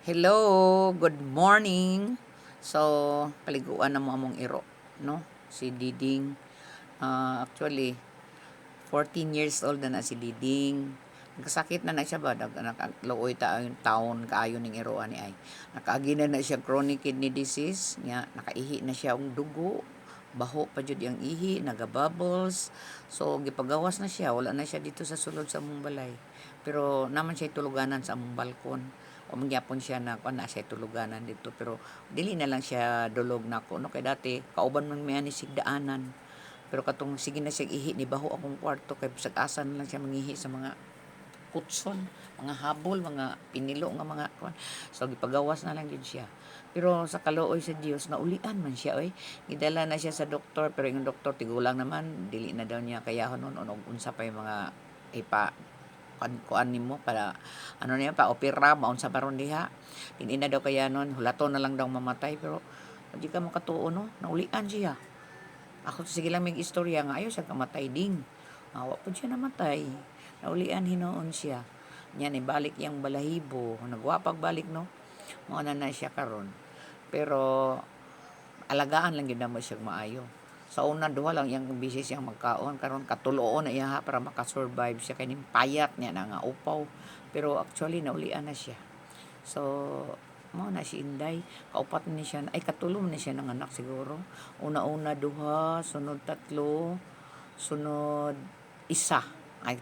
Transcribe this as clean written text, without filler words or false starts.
Hello, good morning. So, paliguan na mo among iro, no? Si Diding. Actually, 14 years old na si Diding. Nagkasakit na siya ba? Nakaluoy ta yung taon kaayo ning iroan ni ay. Nakaagi na siya chronic kidney disease. Nakaihi na siya ang dugo. Baho pa jud ang ihi, naga-bubbles. So, gipagawas na siya. Wala na siya dito sa sulod sa among balay. Pero naman siya tuluganan sa among balkon. O mangyapon siya na kuan na siya tuluganan dito, pero dili na lang siya dulog nako no, kay dati kauban man mi ani sigdaanan, pero katong sige na siya ihi ni baho akong kwarto kay bisag asa na lang siya mangihi sa mga kutson, mga habol, mga pinilo nga mga kuan. So gipagawas na lang gid siya. Pero sa kaluoy sa Dios naulian man siya oy. Gidala na siya sa doktor, pero yung doktor tigulang naman dili na daw niya kayahon nun og unsa pa yung mga ipa kuan nimo para ano niya pa opera maunsa baron diha, dinhi na daw kaya nun hulaton na lang daw mamatay. Pero di ka makatuo no, naulian siya. Ako sige lang may istorya nga ayo siya kamatay ding, awa po siya namatay, naulian hinoon siya. Nya ni balik yang balahibo, nagwa pagbalik no, mao na siya karon. Pero alagaan lang gyud mo siya maayo. Sa una duha lang yang bisis siyang magkaon, karon katuloon na iya para makasurvive siya kay payat niya na nga upaw. Pero actually naulian na siya. So mao na si Inday, kaupat ni siya ay katulom ni siya ng anak siguro. Una-una duha, sunod tatlo, sunod isa. Ay